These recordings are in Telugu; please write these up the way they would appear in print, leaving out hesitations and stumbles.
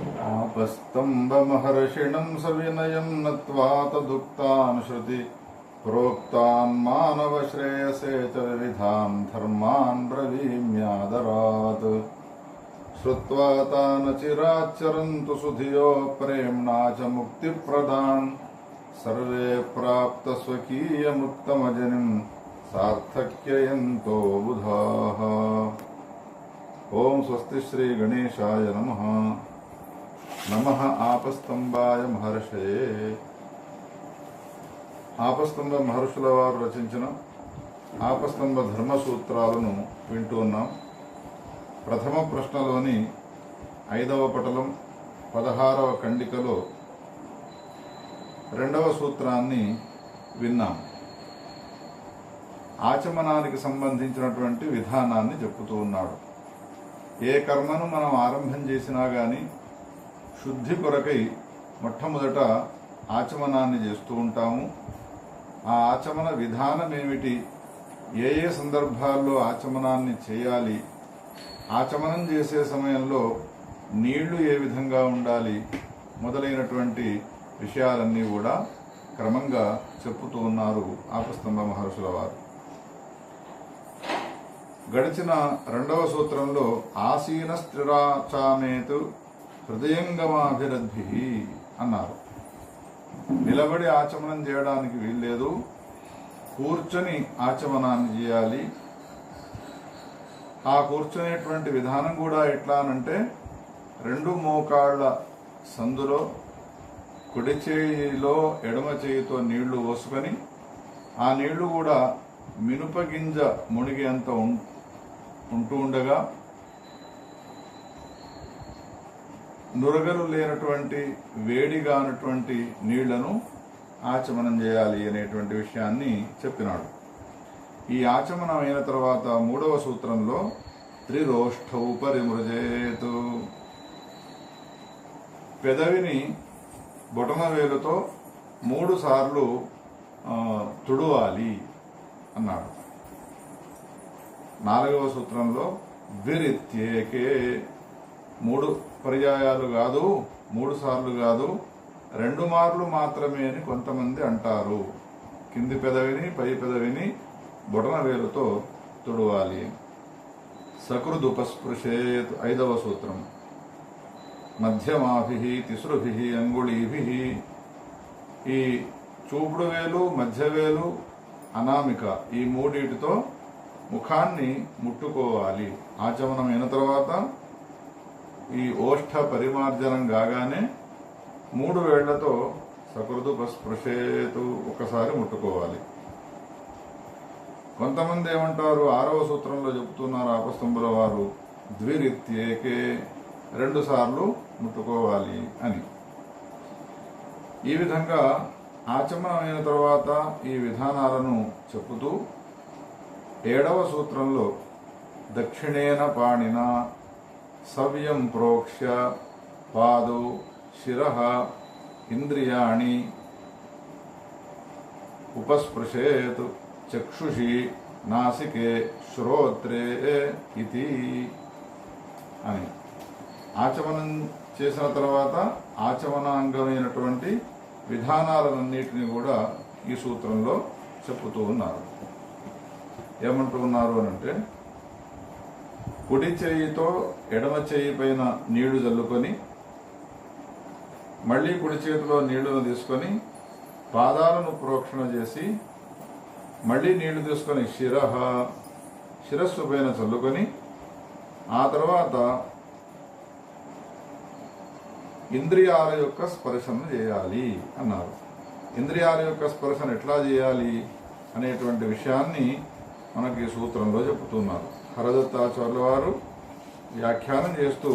आपस्तम्भमहर्षिणं सविनयं नत्वा तदुक्तान् श्रुति प्रोक्तान् मानवश्रेयसे च विविधान् धर्मान् ब्रवीम्यादरात्। श्रुत्वा तान् चिराच्चरन्तु सुधियो प्रेम्णा च मुक्तिप्रदान् सर्वे प्राप्तस्वकीयमुत्तमजनिं सार्थक्ययन्तो बुधाः। ओम स्वस्ति श्री गणेशाय नमः। नमः आपस्तंभाय महर्षये। ఆపస్తంభ మహర్షుల వారు రచించిన ఆపస్తంభ ధర్మ సూత్రాలను వింటూ ఉన్నాం. ప్రథమ ప్రశ్నలోని 5వ పటలం 16వ ఖండికలో 2వ సూత్రాన్ని విన్నాం. ఆచమనానికి సంబంధించినటువంటి విధానాన్ని చెప్పుతూ ఉన్నాడు. ఏ కర్మను మనం ఆరంభం చేసినా గాని శుద్ధి కొరకై మొట్టమొదట ఆచమనాన్ని చేస్తూ ఉంటాము. ఆ ఆచమన విధానం ఏమిటి, ఏ ఏ సందర్భాల్లో ఆచమనాన్ని చేయాలి, ఆచమనం చేసే సమయంలో నీళ్లు ఏ విధంగా ఉండాలి మొదలైనటువంటి విషయాలన్నీ కూడా క్రమంగా చెప్పుతూ ఉన్నారు ఆపస్తంభ మహర్షుల వారు. గడిచిన 2వ సూత్రంలో ఆసీన స్థిరాచామేతు హృదయంగమాభిరద్భి అన్నారు. నిలబడి ఆచమనం చేయడానికి వీల్లేదు, కూర్చొని ఆచమనాన్ని చేయాలి. ఆ కూర్చునేటువంటి విధానం కూడా ఎట్లా అనంటే 2 మోకాళ్ల సందులో కుడి చేయిలో ఎడమ చేయితో నీళ్లు పోసుకొని ఆ నీళ్లు కూడా మినుపగింజ మునిగేంత ఉంటూ ఉండగా నురగలు లేనటువంటి వేడిగానటువంటి నీళ్లను ఆచమనం చేయాలి అనేటువంటి విషయాన్ని చెప్పినాడు. ఈ ఆచమనం అయిన తర్వాత 3వ సూత్రంలో త్రిరోష్ఠౌ పరిమృజేతు, పెదవిని బొటన వేలుతో 3 సార్లు తుడవాలి అన్నాడు. 4వ సూత్రంలో ద్విరిత్యేకే, 3 పర్యాయాలు కాదు, 3 సార్లు కాదు, 2 మార్లు మాత్రమే అని కొంతమంది అంటారు. కింది పెదవిని పై పెదవిని బొటన వేలుతో తుడవాలి. సకృదుపస్పృశేత్ 5వ సూత్రం. మధ్యమాభి తిసృభి అంగుళీభి, ఈ చూపుడు వేలు, మధ్యవేలు, అనామిక ఈ 3టితో ముఖాన్ని ముట్టుకోవాలి. ఆచమనం అయిన తర్వాత ఈ ఓష్ఠ పరిమార్జనం కాగానే 3 వేళ్లతో సకృదుపస్పృశేతు ఒకసారి ముట్టుకోవాలి. కొంతమంది ఏమంటారు, 6వ సూత్రంలో చెబుతున్నారు ఆపస్తంభుల వారు, ద్విరిత్యేకే 2 సార్లు ముట్టుకోవాలి అని. ఈ విధంగా ఆచమనం అయిన తర్వాత ఈ విధానాలను చెప్పుతూ 7వ సూత్రంలో దక్షిణేన పాణిన సవ్యం ప్రోక్ష్య పాదౌ శిరః ఇంద్రియాణి ఉపస్పృశేత్ చక్షుషి నాసికే శ్రోత్రే ఇతి అని. ఆచమనం చేసిన తర్వాత ఆచమనాంగమైనటువంటి విధానాలన్నింటినీ కూడా ఈ సూత్రంలో చెప్పుతూ ఉన్నారు. ఏమంటూ ఉన్నారు అనంటే, కుడి చేయితో ఎడమ చేయి పైన నీళ్లు చల్లుకొని మళ్లీ కుడి చేతిలో నీళ్లను తీసుకొని పాదాలను ప్రోక్షణ చేసి మళ్లీ నీళ్లు తీసుకొని శిరస్సు పైన చల్లుకొని ఆ తర్వాత ఇంద్రియాల యొక్క స్పర్శను చేయాలి అన్నారు. ఇంద్రియాల యొక్క స్పర్శను ఎట్లా చేయాలి అనేటువంటి విషయాన్ని మనకి ఈ సూత్రంలో చెబుతున్నారు. హరదత్తాచార్యుల వారు వ్యాఖ్యానం చేస్తూ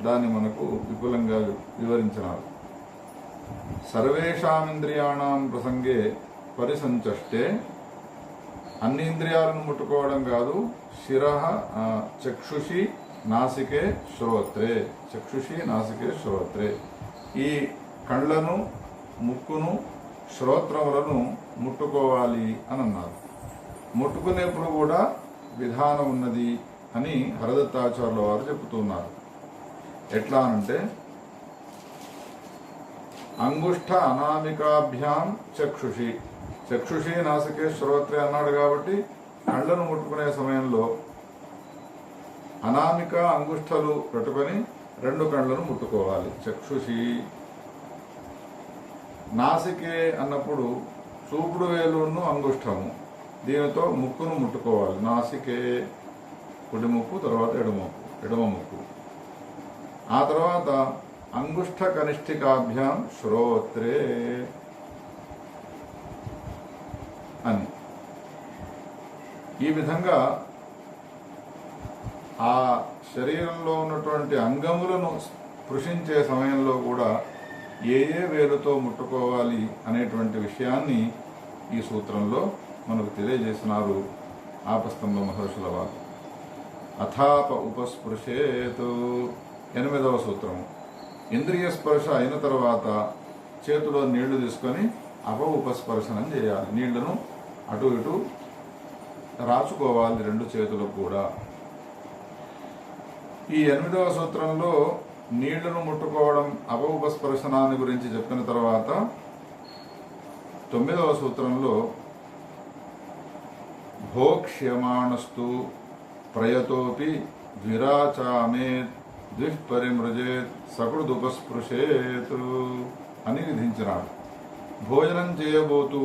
దాన్ని మనకు విపులంగా వివరించినారు. సర్వేషామింద్రియాణం ప్రసంగే పరిసంచష్టే, అన్ని ఇంద్రియాలను ముట్టుకోవడం కాదు, శిరః చక్షుషి నాసికే శ్రోత్రే, చక్షుషి నాసికే శ్రోత్రే, ఈ కళ్ళను ముక్కును శ్రోత్రములను ముట్టుకోవాలి అని అన్నారు. ముట్టుకునేప్పుడు కూడా విధానం ఉన్నది అని హరదత్తాచార్యుల వారు చెబుతున్నారు. ఎట్లా అంటే అంగుష్ట అనామికాభ్యాం చక్షుషి. చక్షుషి నాసికే శ్రోత్రే అన్నాడు కాబట్టి కళ్ళను ముట్టుకునే సమయంలో అనామిక అంగుష్ఠలు పెట్టుకొని 2 కళ్ళను ముట్టుకోవాలి. చక్షుషి. నాసికే అన్నప్పుడు చూపుడు వేలును అంగుష్ఠము, దీనితో ముక్కును ముట్టుకోవాలి. నాసికే కుడి ముక్కు, తర్వాత ఎడమ ముక్కు. ఆ తర్వాత అంగుష్ఠ కనిష్ఠికాభ్యాం శ్రోత్రే అని. ఈ విధంగా ఆ శరీరంలో ఉన్నటువంటి అంగములను స్పృశించే సమయంలో కూడా ఏ వేలుతో ముట్టుకోవాలి అనేటువంటి విషయాన్ని ఈ సూత్రంలో మనకు తెలియజేసినారు ఆపస్తంభ మహర్షుల వారు. అథాప ఉపస్పృశేతు 8వ సూత్రము. ఇంద్రియ స్పర్శ అయిన తర్వాత చేతిలో నీళ్లు తీసుకొని ఉపస్పర్శనం చేయాలి. నీళ్లను అటు ఇటు రాచుకోవాలి 2 చేతులకు కూడా. ఈ 8వ సూత్రంలో నీళ్లను ముట్టుకోవడం ఉపస్పర్శనాన్ని గురించి చెప్పిన తర్వాత 9వ సూత్రంలో భోక్ష్యమాణస్తు ప్రయతోపి ద్విరాచామేత్ ద్విఃపరిమృజేత్ సకృదుపస్పృశేత్ అని విధించినాడు. భోజనం చేయబోతూ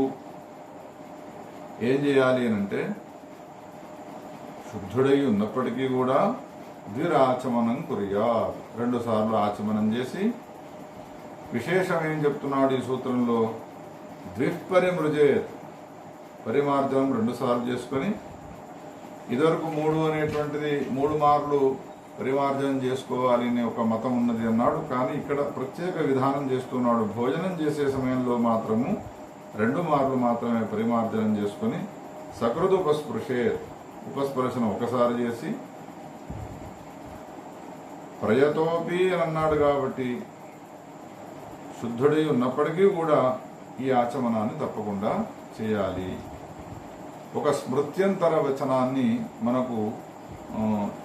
ఏం చేయాలి అనంటే శుద్ధుడై ఉన్నప్పటికీ కూడా ద్విరాచమనం కురియా, 2 సార్లు ఆచమనం చేసి, విశేషం ఏం చెప్తున్నాడు ఈ సూత్రంలో, ద్విఃపరిమృజేత్, పరిమార్జనం 2 సార్లు చేసుకొని, ఇదివరకు 3 అనేటువంటిది 3 మార్లు పరిమార్జనం చేసుకోవాలి అనే ఒక మతం ఉన్నది అన్నాడు. కానీ ఇక్కడ ప్రత్యేక విధానం చేస్తున్నాడు. భోజనం చేసే సమయంలో మాత్రము 2 మార్లు మాత్రమే పరిమార్జనం చేసుకొని సకృదుపస్పృశేత్, ఉపస్పర్శన ఒకసారి చేసి, ప్రయతోపి అని అన్నాడు కాబట్టి శుద్ధుడై ఉన్నప్పటికీ కూడా ఈ ఆచమనాన్ని తప్పకుండా చేయాలి. ఒక స్మృత్యంతర వచనాన్ని మనకు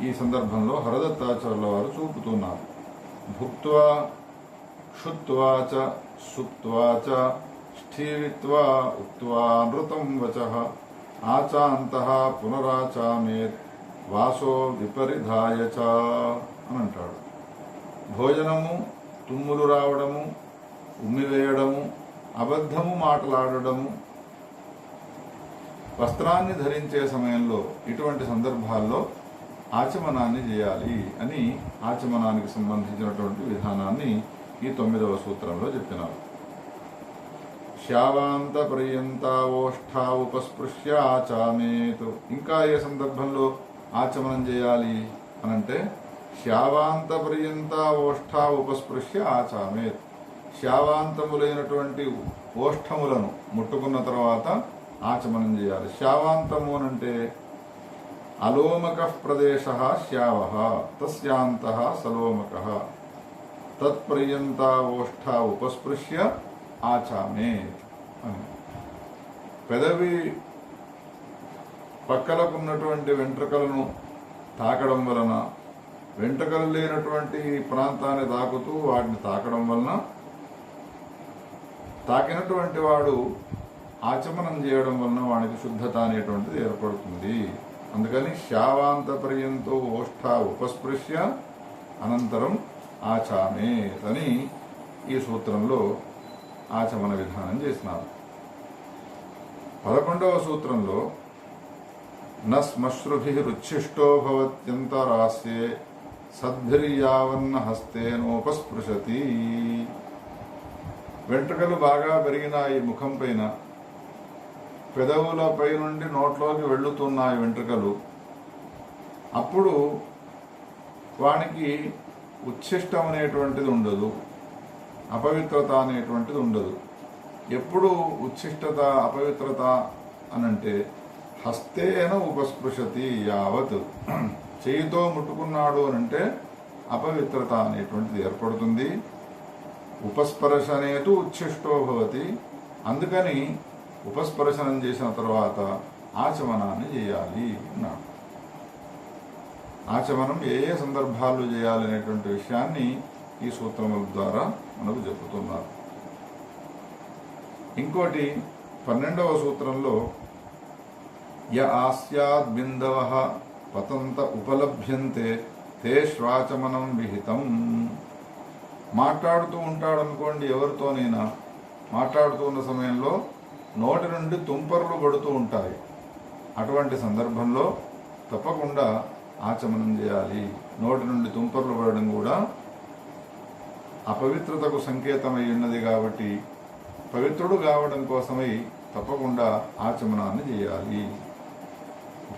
ఈ సందర్భంలో హరదత్తాచార్యుల వారు చూపుతున్నారు. భుక్త్వా క్షుత్వా చ సుప్త్వా చ స్థీవిత్వా ఉక్త్వా నృతం వచః ఆచాంతః పునరాచామేత్ వాసో విపరిధాయ చ అని అంటాడు. భోజనము, తుమ్ములు రావడము, ఉమ్మివేయడము, అబద్ధము మాట్లాడడము, వస్త్రాన్ని ధరించే సమయంలో ఇటువంటి సందర్భాల్లో ఆచమనాన్ని చేయాలి అని ఆచమనానికి సంబంధించినటువంటి విధానాన్ని ఈ 9వ సూత్రంలో చెప్పినారు. శావాంత పర్యంతావోష్ఠా ఉపస్పృశ్య ఆచామేతు. ఇంకా ఏ సందర్భంలో ఆచమనం చేయాలి అనంటే శావాంత పర్యంతావోష్ఠా ఉపస్పృశ్య ఆచామేత్. శావాంతములైనటువంటి ఓష్ఠములను ముట్టుకున్న తర్వాత ఆచమనం చేయాలి. శావాంతము అనంటే అలోమక ప్రదేశ శ్యావ తస్యాంత సలోమక తత్పర్యంతావోష్ఠ ఉపస్పృశ్య ఆచామే అని. పెదవి పక్కలకున్నటువంటి వెంట్రుకలను తాకడం వలన, వెంట్రుకలు లేనటువంటి ప్రాంతాన్ని తాకుతూ వాటిని తాకడం వలన తాకినటువంటి వాడు ఆచమనం చేయడం వలన వానికి శుద్ధత అనేటువంటిది ఏర్పడుతుంది. అందుకని శావాంత పర్యంతో ఓష్ఠ ఉపస్పృశ్య అనంతరం ఆచామే అని ఈ సూత్రంలో ఆచమన విధానం చేసినారు. 11వ సూత్రంలో న శ్మశ్రుభిరుచ్ఛిష్టో భవత్యంతరాస్యే సద్భిర్యావన్న హస్తేనోపస్పృశతి. వెంట్రుకలు బాగా పెరిగినాయి ముఖం పైన, పెదవులపై నుండి నోట్లోకి వెళ్లుతున్నాయి వెంట్రుకలు. అప్పుడు వానికి ఉచ్ఛిష్టం అనేటువంటిది ఉండదు, అపవిత్రత అనేటువంటిది ఉండదు. ఎప్పుడు ఉచ్ఛిష్టత అపవిత్రత అనంటే హస్తేన ఉపస్పృశతి యావత్, చేయితో ముట్టుకున్నాడు అనంటే అపవిత్రత అనేటువంటిది ఏర్పడుతుంది. ఉపస్పర్శనేతు ఉచ్ఛిష్టో భవతి. అందుకని ఉపస్పర్శనం చేసిన తర్వాత ఆచమనాన్ని చేయాలి అన్నాడు. ఆచమనం ఏ ఏ సందర్భాల్లో చేయాలనేటువంటి విషయాన్ని ఈ సూత్రముల ద్వారా మనకు చెబుతున్నారు. ఇంకోటి 12వ సూత్రంలో య ఆస్యాద్ బిందవః పతంత ఉపలభ్యంతే తే శ్వాచమనం విహితం. మాట్లాడుతూ ఉంటాడనుకోండి, ఎవరితోనైనా మాట్లాడుతున్న సమయంలో నోటి నుండి తుంపర్లు పడుతూ ఉంటాయి. అటువంటి సందర్భంలో తప్పకుండా ఆచమనం చేయాలి. నోటి నుండి తుంపర్లు పడడం కూడా అపవిత్రతకు సంకేతమై ఉన్నది కాబట్టి పవిత్రుడు కావడం కోసమై తప్పకుండా ఆచమనాన్ని చేయాలి.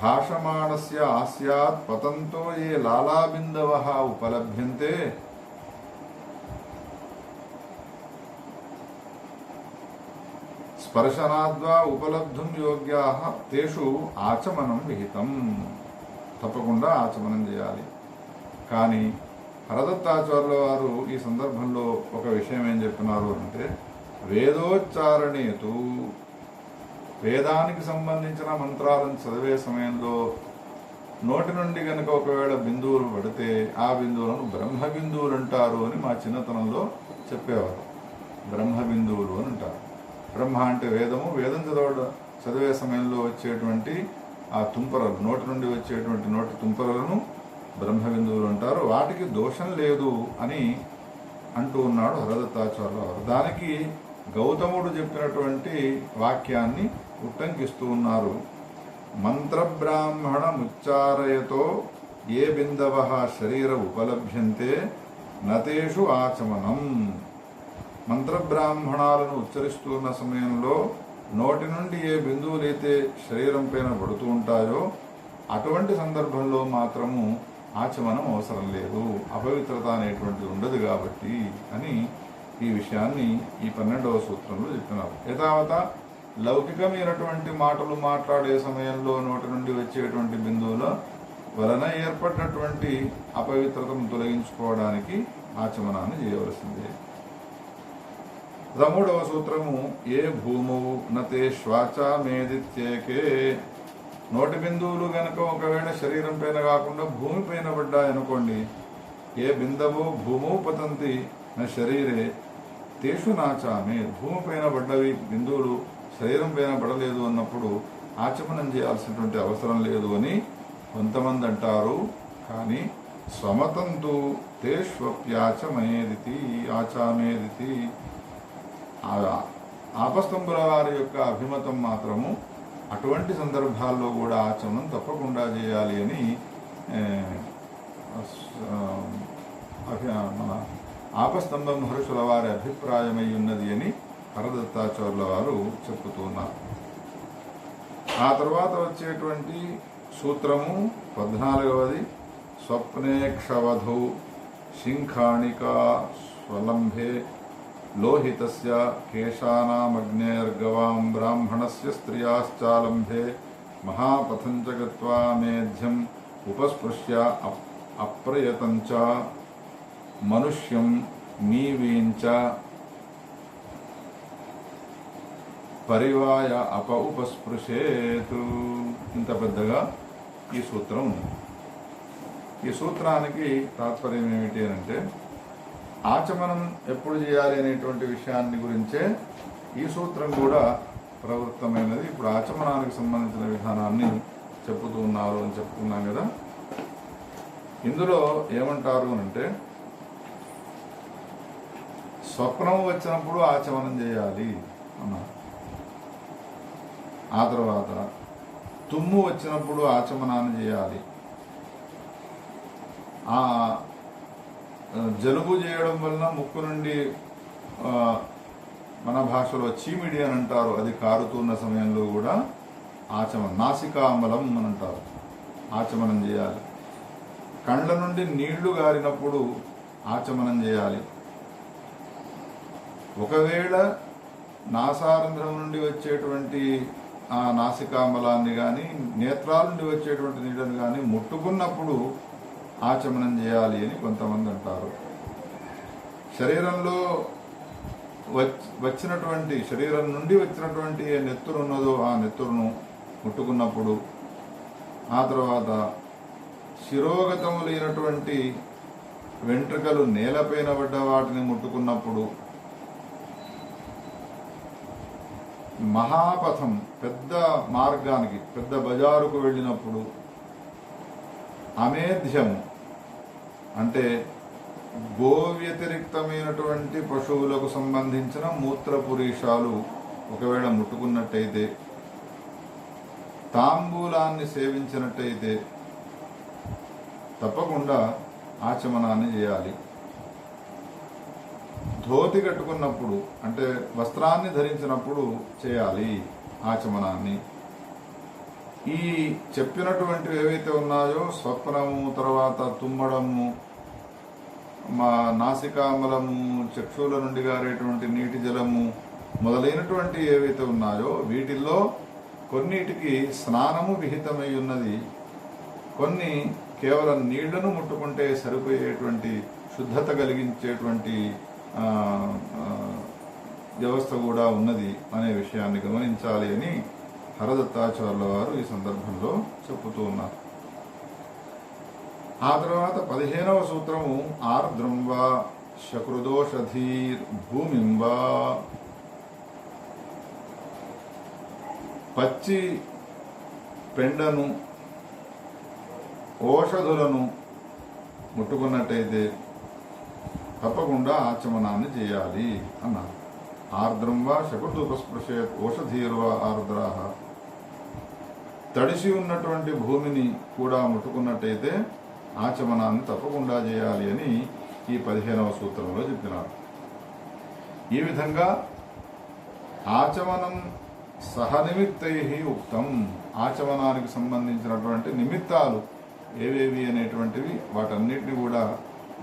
భాషమాణస్య ఆస్యాత్ పతంతో ఏ లాలాబిందవః ఉపలభ్యంతే స్పర్శనాద్వా ఉపలబ్ధుం యోగ్యాః తేషు ఆచమనం విహితం. తప్పకుండా ఆచమనం చేయాలి. కానీ హరదత్తాచార్యుల వారు ఈ సందర్భంలో ఒక విషయం ఏం చెప్పినారు అంటే, వేదోచ్చారణేతు, వేదానికి సంబంధించిన మంత్రాలను చదివే సమయంలో నోటి నుండి కనుక ఒకవేళ బిందువులు పడితే ఆ బిందువులను బ్రహ్మ బిందువులు అంటారు అని మా చిన్నతనంలో చెప్పేవారు. బ్రహ్మ బిందువులు అని అంటారు. బ్రహ్మ అంటే వేదము, వేదం చదివే సమయంలో వచ్చేటువంటి ఆ తుంపరలు, నోటి నుండి వచ్చేటువంటి నోటి తుంపరలను బ్రహ్మ బిందువులు అంటారు. వాటికి దోషం లేదు అని అంటూ ఉన్నాడు హరదత్తాచార్యుల వారు. దానికి గౌతముడు చెప్పినటువంటి వాక్యాన్ని ఉట్టంకిస్తూ ఉన్నారు. మంత్రబ్రాహ్మణముచ్చారయతో ఏ బిందవః శరీర ఉపలభ్యంతే నతేషు ఆచమనం. మంత్రబ్రాహ్మణాలను ఉచ్చరిస్తున్న సమయంలో నోటి నుండి ఏ బిందువులైతే శరీరం పైన పడుతూ ఉంటాయో అటువంటి సందర్భంలో మాత్రము ఆచమనం అవసరం లేదు, అపవిత్రత అనేటువంటిది ఉండదు కాబట్టి అని ఈ విషయాన్ని ఈ 12వ సూత్రంలో చెప్పినారు. యథావత లౌకికమైనటువంటి మాటలు మాట్లాడే సమయంలో నోటి నుండి వచ్చేటువంటి బిందువుల వలన ఏర్పడినటువంటి అపవిత్రతను తొలగించుకోవడానికి ఆచమనాన్ని చేయవలసిందే. 13వ సూత్రము ఏ భూమువు నతే శ్వాచా మేదిత్యేకే. నోటి బిందువులు గనక ఒకవేళ శరీరం పైన కాకుండా భూమి పైన పడ్డాయనుకోండి, ఏ బిందవో భూమౌ పతంతి నా శరీరే తేషు నాచామే. భూమి పైన పడ్డవి బిందువులు శరీరం పైన పడలేదు అన్నప్పుడు ఆచమనం చేయాల్సినటువంటి అవసరం లేదు అని కొంతమంది అంటారు. కానీ స్వమతంతు తేష్వప్యాచమేదితి ఆచామేదితి. ఆపస్తంభుల వారి యొక్క అభిమతం మాత్రము అటువంటి సందర్భాల్లో కూడా ఆచమనం తప్పకుండా చేయాలి అని మన ఆపస్తంభ మహర్షుల వారి అభిప్రాయమై ఉన్నది అని హరదత్తాచార్యుల వారు చెప్పుతున్నారు. ఆ తర్వాత వచ్చేటువంటి సూత్రము 14వది స్వప్నేక్షవధౌ శింఖాణికా స్వలంభే లోహితస్య కేశానామగ్నేర్గవాం బ్రాహ్మణస్య స్త్రియాశ్చాలంభే మహాపథంచ గత్వా మేధ్యం ఉపస్పృశ్య అప్రయతంచ మనుష్యం మీవీంచ పరివాయ ఉపస్పృశేతు. ఇంత పెద్దగా ఈ సూత్రం ఉంది. ఈ సూత్రానికి తాత్పర్యం ఏమిటి అంటే, ఆచమనం ఎప్పుడు చేయాలి అనేటువంటి విషయాన్ని గురించే ఈ సూత్రం కూడా ప్రవృత్తమైనది. ఇప్పుడు ఆచమనానికి సంబంధించిన విధానాన్ని చెప్పుతూ ఉన్నారు అని చెప్పుకున్నాం కదా. ఇందులో ఏమంటారు అంటే, స్వప్నం వచ్చినప్పుడు ఆచమనం చేయాలి అన్నారు. ఆ తర్వాత తుమ్ము వచ్చినప్పుడు ఆచమనాన్ని చేయాలి. ఆ జలుబు చేయడం వలన ముక్కు నుండి మన భాషలో చీమిడి అని అంటారు, అది కారుతున్న సమయంలో కూడా ఆచమనం, నాసికాంబలం అని అంటారు, ఆచమనం చేయాలి. కండ్ల నుండి నీళ్లు గారినప్పుడు ఆచమనం చేయాలి. ఒకవేళ నాసారంధ్రం నుండి వచ్చేటువంటి ఆ నాసికాంబలాన్ని కానీ నేత్రాల నుండి వచ్చేటువంటి నీళ్ళను కానీ ముట్టుకున్నప్పుడు ఆచమనం చేయాలి అని కొంతమంది అంటారు. శరీరంలో వచ్చినటువంటి శరీరం నుండి వచ్చినటువంటి ఏ నెత్తురు ఉన్నదో ఆ నెత్తురును ముట్టుకున్నప్పుడు, ఆ తర్వాత శిరోగతములైనటువంటి వెంట్రుకలు నేలపైన పడ్డ వాటిని ముట్టుకున్నప్పుడు, మహాపథం పెద్ద మార్గానికి పెద్ద బజారుకు వెళ్ళినప్పుడు అమేధ్యము అంటే గో వ్యతిరిక్తమైనటువంటి పశువులకు సంబంధించిన మూత్రపురీషాలు ఒకవేళ ముట్టుకున్నట్టయితే, తాంబూలాన్ని సేవించినట్టయితే తప్పకుండా ఆచమనాన్ని చేయాలి. ధోతి కట్టుకున్నప్పుడు అంటే వస్త్రాన్ని ధరించినప్పుడు చేయాలి ఆచమనాన్ని. ఈ చెప్పినటువంటివి ఏవైతే ఉన్నాయో స్వప్నము, తర్వాత తుమ్మడము, నాసికామలము, చక్షుల నుండి గారేటువంటి నీటి జలము మొదలైనటువంటి ఏవైతే ఉన్నాయో వీటిల్లో కొన్నిటికి స్నానము విహితమై ఉన్నది, కొన్ని కేవలం నీళ్లను ముట్టుకుంటే సరిపోయేటువంటి శుద్ధత కలిగించేటువంటి వ్యవస్థ కూడా ఉన్నది అనే విషయాన్ని గమనించాలి అని హరదత్తాచార్యుల వారు ఈ సందర్భంలో చెప్పుతూ ఉన్నారు. ఆ తర్వాత 15వ సూత్రము ఆర్ద్రం వా శకృదోషధీర్ భూమిం వా, పచ్చి పెండను ఓషధులను ముట్టుకున్నట్టయితే తప్పకుండా ఆచమనాన్ని చేయాలి అన్నారు. ఆర్ద్రం వా శకృదోపస్పృశేత్ ఓషధీర్వా ఆర్ద్రాహ, తడిసి ఉన్నటువంటి భూమిని కూడా ముట్టుకున్నట్టయితే ఆచమనాన్ని తప్పకుండా చేయాలి అని ఈ 15వ సూత్రంలో చెప్పినారు. ఈ విధంగా ఆచమనం సహనిమిత్తై ఉక్తం, ఆచమనానికి సంబంధించినటువంటి నిమిత్తాలు ఏవేవి అనేటువంటివి వాటన్నిటిని కూడా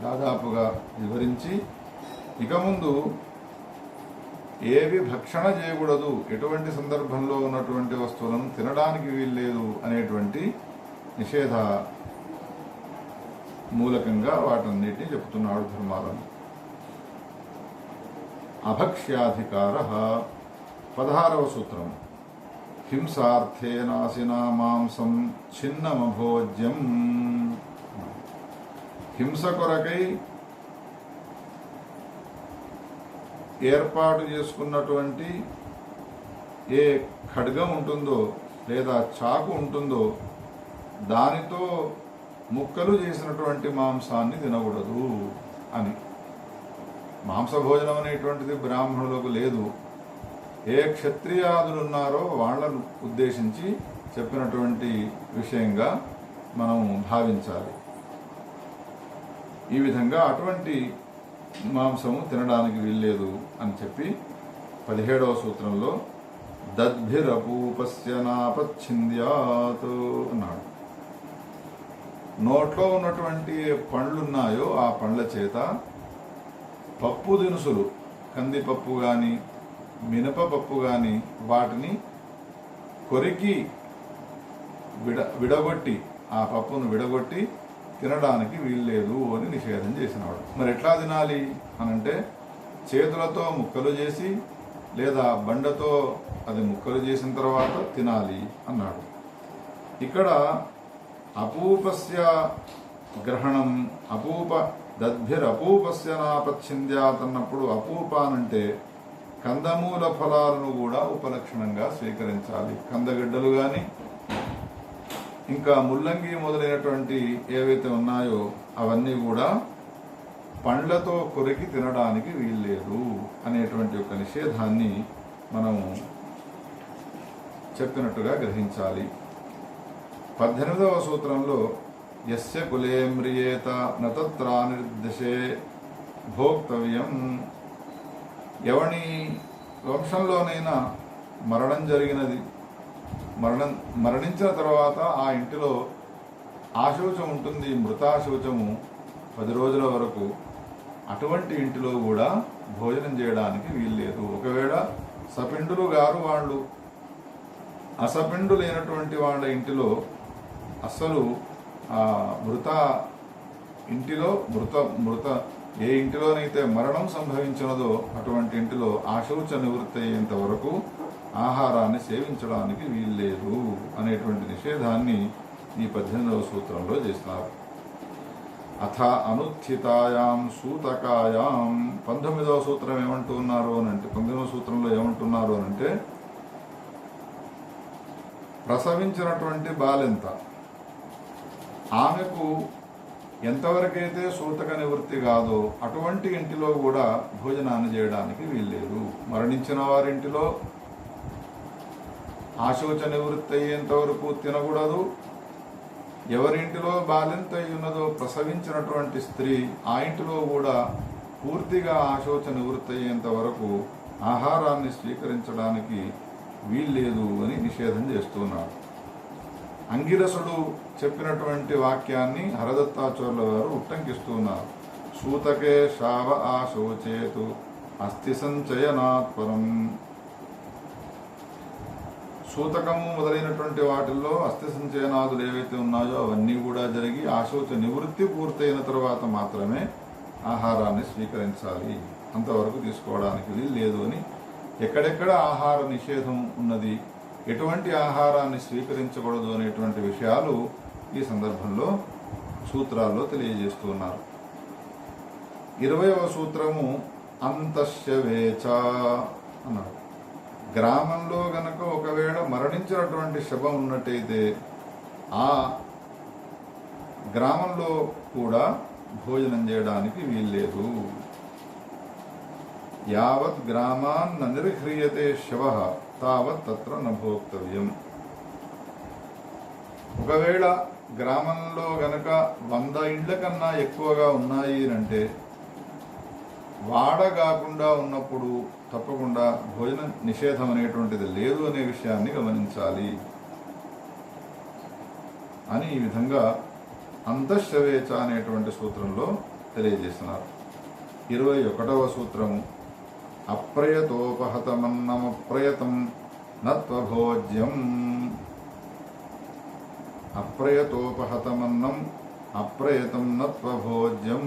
దాదాపుగా వివరించి, ఇక ముందు ఏవి భక్షణ చేయకూడదు, ఎటువంటి సందర్భంలో ఉన్నటువంటి వస్తువులను తినడానికి వీల్లేదు అనేటువంటి నిషేధ మూలకంగా వాటన్నిటిని చెప్తున్నాడు ధర్మాలను. అభక్ష్యాధికార 16వ సూత్రం హింసార్థే నాశినా మాంసం ఛిన్నమభోజ్యం, హింస కొరకై ఏర్పాటు చేసుకున్నటువంటి ఏ ఖడ్గం ఉంటుందో లేదా చాకు ఉంటుందో దానితో ముక్కలు చేసినటువంటి మాంసాన్ని తినకూడదు అని. మాంసభోజనం అనేటువంటిది బ్రాహ్మణులకు లేదు. ఏ క్షత్రియాదులు ఉన్నారో వాళ్లను ఉద్దేశించి చెప్పినటువంటి విషయంగా మనం భావించాలి. ఈ విధంగా అటువంటి మాంసము తినడానికి వీల్లేదు అని చెప్పి 17వ సూత్రంలో దద్భిరపూపస్య నాపచ్ఛింద్యాత్ అన్నాడు. నోట్లో ఉన్నటువంటి పండ్లున్నాయో ఆ పండ్ల చేత పప్పు దినుసులు, కందిపప్పు కానీ మినపపప్పు కానీ వాటిని కొరికి విడగొట్టి ఆ పప్పును విడగొట్టి తినడానికి వీల్లేదు అని నిషేధం చేసినాడు. మరి ఎట్లా తినాలి అనంటే చేతులతో ముక్కలు చేసి లేదా బండతో అది ముక్కలు చేసిన తర్వాత తినాలి అన్నాడు. ఇక్కడ అపూపస్య గ్రహణం, అపూప దద్భిరపూపస్య నాపచ్ఛింద్యాత్ అన్నప్పుడు అపూపానంటే కందమూల ఫలాలను కూడా ఉపలక్షణంగా స్వీకరించాలి. కందగడ్డలు కానీ ఇంకా ముల్లంగి మొదలైనటువంటి ఏవైతే ఉన్నాయో అవన్నీ కూడా పండ్లతో కొరికి తినడానికి వీల్లేదు అనేటువంటి ఒక నిషేధాన్ని మనము చెప్పినట్టుగా గ్రహించాలి. 18వ సూత్రంలో యస్య కులే మ్రియేత నత్రా నిర్దిశే భోక్తవ్యం, ఎవని వంశంలోనైనా మరణం జరిగినది, మరణించిన తర్వాత ఆ ఇంటిలో ఆశౌచం ఉంటుంది, మృతాశౌచము 10 రోజుల వరకు, అటువంటి ఇంటిలో కూడా భోజనం చేయడానికి వీల్లేదు. ఒకవేళ సపిండులు గారు వాళ్ళు అసపిండు లేనటువంటి వాళ్ళ ఇంటిలో అస్సలు మృత ఇంటిలో మృత ఏ ఇంటిలోనైతే మరణం సంభవించినదో అటువంటి ఇంటిలో ఆశౌచ నివృత్తి అయ్యేంత వరకు ఆహారాన్ని సేవించడానికి వీల్లేదు అనేటువంటి నిషేధాన్ని ఈ 18వ సూత్రంలో చేస్తున్నారు. అథ అనుత్థితాయాం సూతకాయాం 19వ సూత్రం ఏమంటున్నారు అనంటే 19వ సూత్రంలో ఏమంటున్నారు అనంటే ప్రసవించినటువంటి బాలెంత, ఆమెకు ఎంతవరకైతే సూతక నివృత్తి కాదో అటువంటి ఇంటిలో కూడా భోజనాన్ని చేయడానికి వీల్లేదు. మరణించిన వారింటిలో ఆశోచ నివృత్తి అయ్యేంత వరకు తినకూడదు. ఎవరింటిలో బాలెంత ఉన్నదో ప్రసవించినటువంటి స్త్రీ ఆ ఇంటిలో కూడా పూర్తిగా ఆశోచ నివృత్తి అయ్యేంత వరకు ఆహారాన్ని స్వీకరించడానికి వీల్లేదు అని నిషేధం చేస్తున్నారు. అంగిరసుడు చెప్పినటువంటి వాక్యాన్ని హరదత్తాచార్యుల వారు ఉట్టంకిస్తున్నారు. సూతకే శావ ఆశోచేతు అస్థి సంచయనాత్పరం. సూతకము మొదలైనటువంటి వాటిల్లో అస్థి సంచయనాదులు ఏవైతే ఉన్నాయో అవన్నీ కూడా జరిగి ఆశోచ నివృత్తి పూర్తయిన తర్వాత మాత్రమే ఆహారాన్ని స్వీకరించాలి, అంతవరకు తీసుకోవడానికి లేదు అని ఎక్కడెక్కడ ఆహార నిషేధం ఉన్నది, ఎటువంటి ఆహారాన్ని స్వీకరించకూడదు అనేటువంటి విషయాలు ఈ సందర్భంలో సూత్రాల్లో తెలియజేస్తున్నారు. 20వ సూత్రము అంతశ్యవేచ అన్నాడు. గ్రామంలో గనక ఒకవేళ మరణించినటువంటి శవం ఉన్నట్టయితే ఆ గ్రామంలో కూడా భోజనం చేయడానికి వీల్లేదు. యావత్ గ్రామాన్ నిర్హ్రియతే శవః తావత్ తత్ర నభోక్తవ్యం. ఒకవేళ గ్రామంలో గనక 100 ఇండ్ల కన్నా ఎక్కువగా ఉన్నాయి అంటే వాడ కాకుండా ఉన్నప్పుడు తప్పకుండా భోజన నిషేధం అనేటువంటిది లేదు అనే విషయాన్ని గమనించాలి అని ఈ విధంగా అంతశ్శవేచ అనేటువంటి సూత్రంలో తెలియజేస్తున్నారు. 21వ సూత్రము అప్రయతోపహతమన్నమప్రయతం నత్వభోజ్యం. అప్రయతోపహతమన్నం అప్రయతం నత్వభోజ్యం.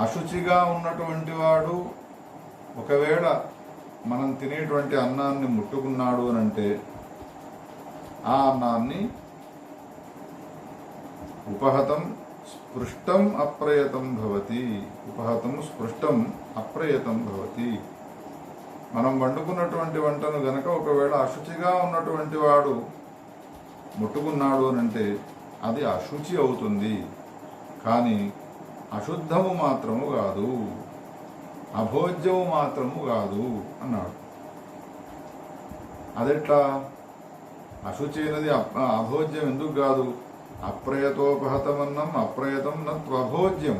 అశుచిగా ఉన్నటువంటి వాడు ఒకవేళ మనం తినేటువంటి అన్నాన్ని ముట్టుకున్నాడు అని అంటే ఆ అన్నాన్ని ఉపహతం స్పృష్టం అప్రయతం భవతి. ఉపహతం స్పృష్టం అప్రయతం భవతి. మనం వండుకున్నటువంటి వంటను గనక ఒకవేళ అశుచిగా ఉన్నటువంటి వాడు ముట్టుకున్నాడు అని అంటే అది అశుచి అవుతుంది, కానీ అశుద్ధము మాత్రము కాదు, అభోజ్యము మాత్రము కాదు అన్నాడు. అదెట్లా? అశుచి అయినది అభోజ్యం ఎందుకు కాదు? అప్రయతోపహతమన్నం అప్రయతం నత్వభోజ్యం.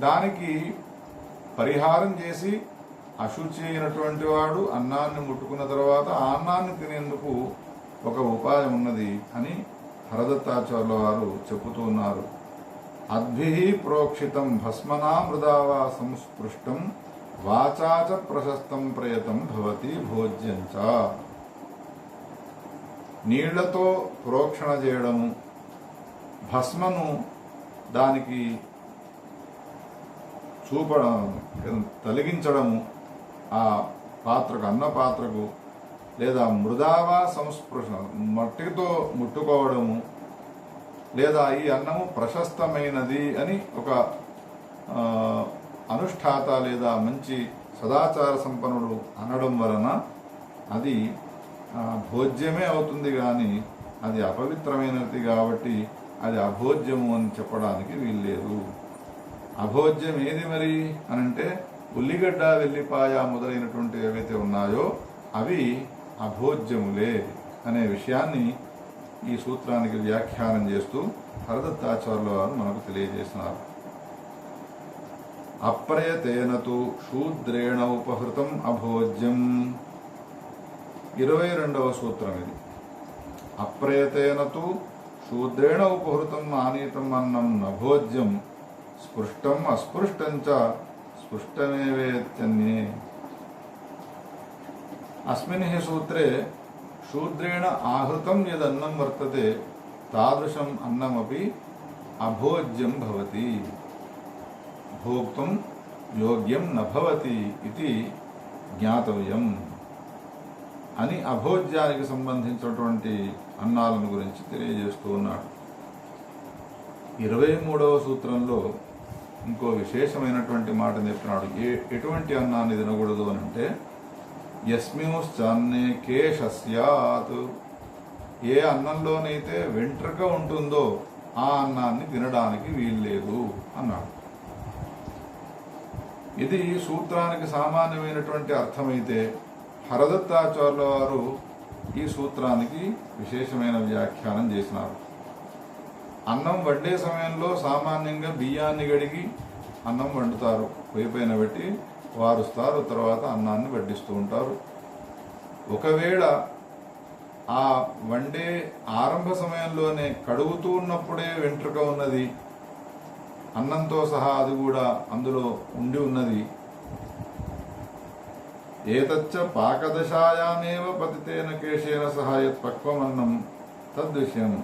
దానికి పరిహారం చేసి అశుచి అయినటువంటి వాడు అన్నాన్ని ముట్టుకున్న తర్వాత ఆ అన్నాన్ని తినేందుకు ఒక ఉపాయం ఉన్నది అని హరదత్తాచార్యుల వారు చెబుతూ ఉన్నారు. అద్భిః ప్రోక్షితం భస్మనా మృదావా సంస్పృష్టం వాచాచ ప్రశస్తం ప్రయతం భవతి భోజ్యంచ. నీళ్లతో ప్రోక్షణ చేయడము, భస్మను దానికి తొలగించడము ఆ పాత్రకు, అన్న పాత్రకు, లేదా మృదావా సంస్పృశం మట్టితో ముట్టుకోవడము, లేదా ఈ అన్నము ప్రశస్తమైనది అని ఒక అనుష్ఠాత లేదా మంచి సదాచార సంపన్నుడు అనడం వలన అది భోజ్యమే అవుతుంది, కానీ అది అపవిత్రమైనది కాబట్టి అది అభోజ్యము అని చెప్పడానికి వీల్లేదు. అభోజ్యం ఏది మరి అనంటే ఉల్లిగడ్డ, వెల్లిపాయ మొదలైనటువంటి ఏవైతే ఉన్నాయో అవి అభోజ్యములే అనే విషయాన్ని ఈ సూత్రానికి వ్యాఖ్యానం చేస్తూ హరదత్తాచార్యుల వారు మనకు తెలియజేస్తున్నారు. అప్రయతేనతు శూద్రేణ ఉపహృతం అభోజ్యం. 22వ సూత్రం ఇది. అప్రయతేనతు శూద్రేణ ఉపహృతం ఆనీతం అన్నం నభోజ్యం స్పృష్టం అస్పృష్టం చ స్పృష్టమేవేత్యన్యే. అస్మిన్ హి సూత్రే శూద్రేణ ఆహృతం యదన్నం వర్తతే తాదృశం అన్నమపి అభోజ్యం భవతి, భోక్తుం యోగ్యం నభవతి ఇది జ్ఞాతవ్యం అని అభోజ్యానికి సంబంధించినటువంటి అన్నాలను గురించి తెలియజేస్తూ ఉన్నాడు. 23వ సూత్రంలో ఇంకో విశేషమైనటువంటి మాట చెప్తున్నాడు. ఎటువంటి అన్నాన్ని తినకూడదు అని అంటే, యస్మింశ్చాన్నే కేశ స్యాత్, ఏ అన్నంలోనైతే వెంట్రుక ఉంటుందో ఆ అన్నాన్ని తినడానికి వీల్లేదు అన్నాడు. ఇది సూత్రానికి సామాన్యమైనటువంటి అర్థమైతే, హరదత్తాచార్యుల వారు ఈ సూత్రానికి విశేషమైన వ్యాఖ్యానం చేసినారు. అన్నం వండే సమయంలో సామాన్యంగా బియ్యాన్ని గడిగి అన్నం వండుతారు, పొయ్యి పైన పెట్టి వారుస్తారు, తర్వాత అన్నాన్ని వడ్డిస్తూ ఉంటారు. ఒకవేళ ఆ వండే ఆరంభ సమయంలోనే కడుగుతూ ఉన్నప్పుడే వెంట్రుక ఉన్నది, అన్నంతో సహా అది కూడా అందులో ఉండి ఉన్నది, ఏతచ్చ పాకదశాయామేవ పతితేన కేశేన సహాయత్ పక్వమన్నం తద్విషయం.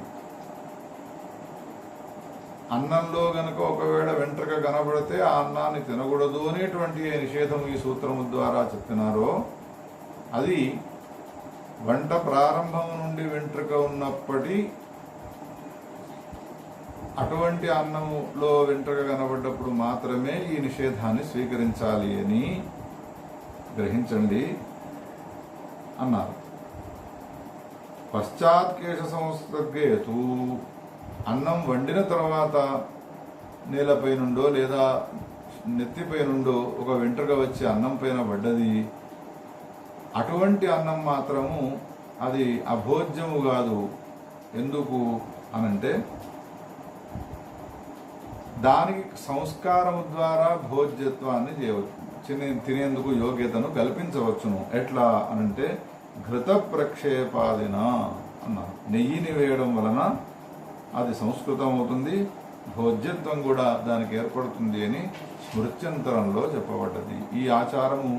అన్నంలో గనక ఒకవేళ వెంట్రుక కనబడితే ఆ అన్నాన్ని తినకూడదు అనేటువంటి నిషేధం ఈ సూత్రము ద్వారా చెప్పినారో, అది వంట ప్రారంభం నుండి వెంట్రుక ఉన్నప్పటి అటువంటి అన్నములో వెంట్రుక కనబడ్డప్పుడు మాత్రమే ఈ నిషేధాన్ని స్వీకరించాలి అని గ్రహించండి అన్నారు. పశ్చాత్కేశ సంసర్గేతు, అన్నం వండిన తర్వాత నేలపై నుండో లేదా నెత్తిపై నుండో ఒక వెంట్రుక వచ్చి అన్నం పైన పడ్డది, అటువంటి అన్నం మాత్రము అది అభోజ్యము కాదు. ఎందుకు అనంటే, దానికి సంస్కారము ద్వారా భోజ్యత్వాన్ని చేయవచ్చు, తినేందుకు యోగ్యతను కల్పించవచ్చును. ఎట్లా అనంటే, ఘృత ప్రక్షేపాదిన అన్నారు. నెయ్యిని వేయడం వలన అది సంస్కృతం అవుతుంది, భోజ్యత్వం కూడా దానికి ఏర్పడుతుంది అని స్మృత్యంతరంలో చెప్పబడ్డది. ఈ ఆచారము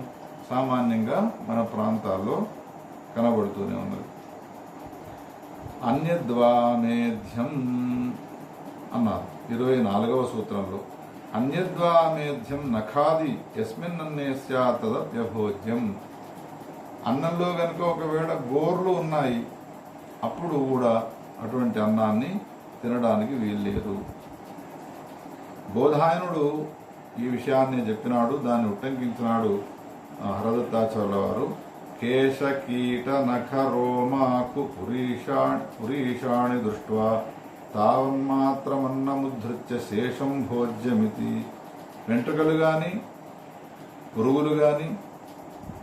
సామాన్యంగా మన ప్రాంతాల్లో కనబడుతూనే ఉన్నది. అన్యద్వామేధ్యం అన్నారు 24వ సూత్రంలో. అన్యద్వామేధ్యం నఖాది యస్మిన్నన్నే స్యాత్ తదప్యభోజ్యం. అన్నంలో కనుక ఒకవేళ గోర్లు ఉన్నాయి, అప్పుడు కూడా అటువంటి అన్నాన్ని తినడానికి వీల్లేదు. బోధాయనుడు ఈ విషయాన్ని చెప్పినాడు, దాన్ని ఉట్టంకించినాడు హరదత్తాచార్యుల వారు. కేశ కీట నఖ రోమాకు పురీషాణి దృష్ట్వా తావన్మాత్రమన్నముద్ధృత్య శేషం భోజ్యమితి. వెంట్రుకలు కానీ పురుగులు కానీ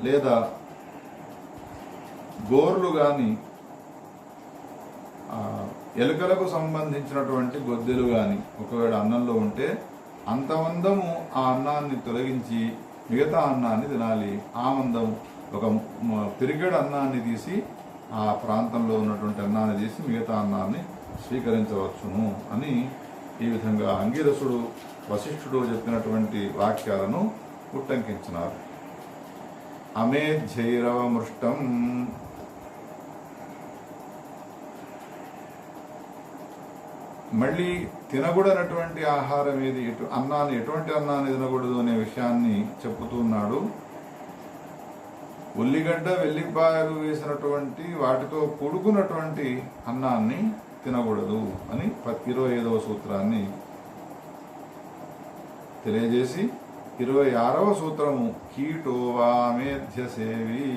లేదా గోర్లు కానీ ఎలుకలకు సంబంధించినటువంటి గొద్దెలు కానీ ఒకవేళ అన్నంలో ఉంటే అంత మందము ఆ అన్నాన్ని తొలగించి మిగతా అన్నాన్ని తినాలి. ఆ మందం ఒక పిరిగెడు అన్నాన్ని తీసి, ఆ ప్రాంతంలో ఉన్నటువంటి అన్నాన్ని తీసి మిగతా అన్నాన్ని స్వీకరించవచ్చును అని ఈ విధంగా అంగిరసుడు వశిష్ఠుడు చెప్పినటువంటి వాక్యాలను ఉట్టంకించినారు. అమేధ్యైరవమృష్టం, మళ్ళీ తినకూడనటువంటి ఆహారం ఏది, అన్నాన్ని ఎటువంటి అన్నాన్ని తినకూడదు అనే విషయాన్ని చెప్పుతున్నాడు. ఉల్లిగడ్డ వెల్లిపాయలు వేసినటువంటి వాటితో కూడుకున్నటువంటి అన్నాన్ని తినకూడదు అని 25వ సూత్రాన్ని తెలియజేసి 26వ సూత్రము కీటో వామేధ్య సేవి.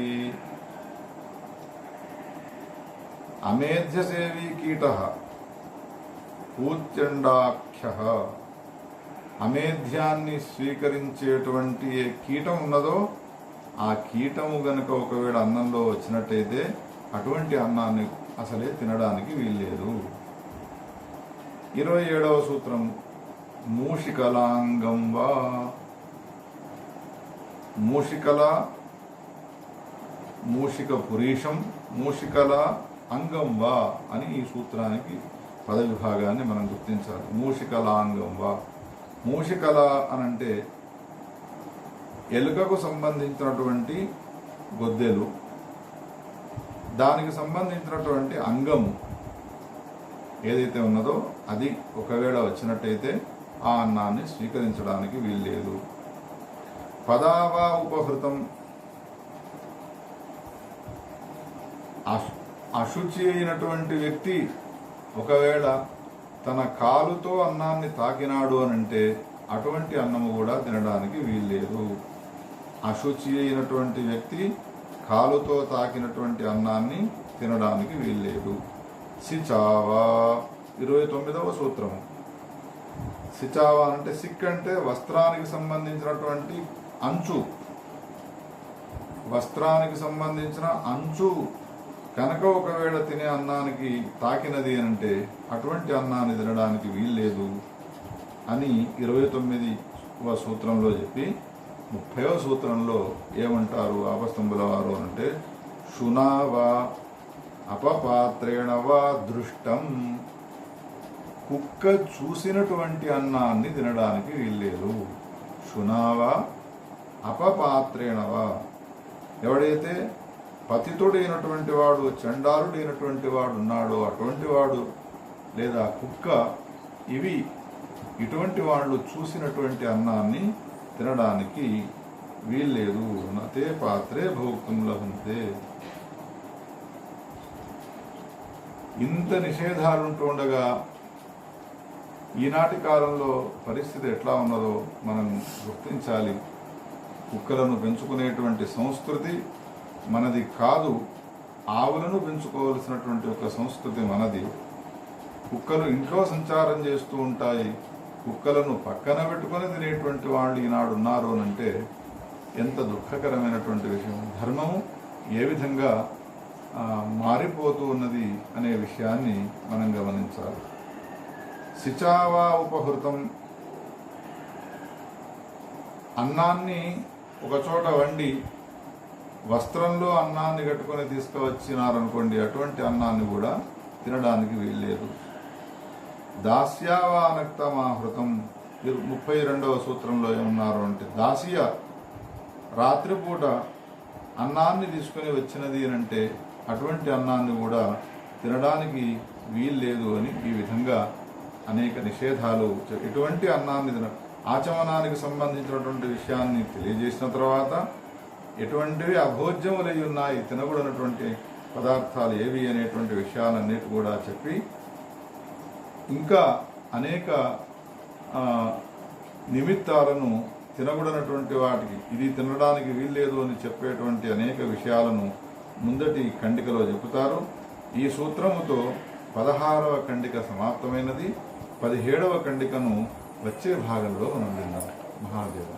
అమేధ్య సేవి కీట పూత్యండాఖ్య. అమేధ్యాన్ని స్వీకరించేటువంటి ఏ కీటం ఉన్నదో ఆ కీటము గనుక ఒకవేళ అన్నంలో వచ్చినట్టయితే అటువంటి అన్నాన్ని అసలే తినడానికి వీల్లేదు. 27వ సూత్రం మూషికలాంగం వా. మూషికల, మూషిక పురీషం, మూషికల అంగం వా అని ఈ సూత్రానికి పద విభాగాన్ని మనం గుర్తించాలి. మూషికలాంగం వా. మూషికల అనంటే ఎలుకకు సంబంధించినటువంటి గొద్దెలు, దానికి సంబంధించినటువంటి అంగము ఏదైతే ఉన్నదో అది ఒకవేళ వచ్చినట్టయితే ఆ అన్నాన్ని స్వీకరించడానికి వీల్లేదు. పదావా ఉపహృతం, అశుచి అయినటువంటి వ్యక్తి ఒకవేళ తన కాలుతో అన్నాన్ని తాకినాడు అనంటే అటువంటి అన్నము కూడా తినడానికి వీల్లేదు. అశుచి అయినటువంటి వ్యక్తి కాలుతో తాకినటువంటి అన్నాన్ని తినడానికి వీల్లేదు. సిచావా 29వ సూత్రము. సిచావా అంటే సిక్ అంటే వస్త్రానికి సంబంధించినటువంటి అంచు, వస్త్రానికి సంబంధించిన అంచు కనుక ఒకవేళ తినే అన్నానికి తాకినది అంటే అటువంటి అన్నాన్ని తినడానికి వీల్లేదు అని 29వ సూత్రంలో చెప్పి 30వ సూత్రంలో ఏమంటారు ఆపస్తంభుల వారు అంటే శునావా అపపాత్రేణవా దృష్టం, కుక్క చూసినటువంటి అన్నాన్ని తినడానికి వీల్లేదు. శునావా అపపాత్రేణవా, ఎవడైతే పతితుడైనటువంటి వాడు చండాలుడైనటువంటి వాడు ఉన్నాడో అటువంటి వాడు లేదా కుక్క ఇటువంటి వాళ్ళు చూసినటువంటి అన్నాన్ని తినడానికి వీల్లేదు. నతే పాత్రే భోక్తుం లభంతే. ఇంత నిషేధాలుంటూ ఉండగా ఈనాటి కాలంలో పరిస్థితి ఎట్లా ఉన్నదో మనం గుర్తించాలి. కుక్కలను పెంచుకునేటువంటి సంస్కృతి మనది కాదు, ఆవులను పెంచుకోవలసినటువంటి ఒక సంస్కృతి మనది. కుక్కలు ఇంట్లో సంచారం చేస్తూ ఉంటాయి, కుక్కలను పక్కన పెట్టుకొని తినేటువంటి వాళ్ళు ఈనాడు ఉన్నారు అంటే ఎంత దుఃఖకరమైనటువంటి విషయం. ధర్మము ఏ విధంగా మారిపోతూ ఉన్నది అనే విషయాన్ని మనం గమనించాలి. సిచావా ఉపహృతం, అన్నాన్ని ఒకచోట వండి వస్త్రంలో అన్నాన్ని కట్టుకొని తీసుకువచ్చినారనుకోండి, అటువంటి అన్నాన్ని కూడా తినడానికి వీల్లేదు. దాస్యావానక్తమాహృతం 32వ సూత్రంలో ఏమన్నారు అంటే దాసియ రాత్రిపూట అన్నాన్ని తీసుకుని వచ్చినది అంటే అటువంటి అన్నాన్ని కూడా తినడానికి వీల్లేదు అని ఈ విధంగా అనేక నిషేధాలు. ఎటువంటి అన్నాన్ని ఆచమనానికి సంబంధించినటువంటి విషయాన్ని తెలియజేసిన తర్వాత ఎటువంటివి అభోజ్యములై ఉన్నాయి, తినకూడనటువంటి పదార్థాలు ఏవి అనేటువంటి విషయాలన్నిటి కూడా చెప్పి ఇంకా అనేక నిమిత్తాలను తినకూడనటువంటి వాటికి ఇది తినడానికి వీల్లేదు అని చెప్పేటువంటి అనేక విషయాలను ముందటి ఖండికలో చెబుతారు. ఈ సూత్రముతో 16వ ఖండిక సమాప్తమైనది. 17వ ఖండికను వచ్చే భాగంలో మనం విన్నాం. మహాదేవ.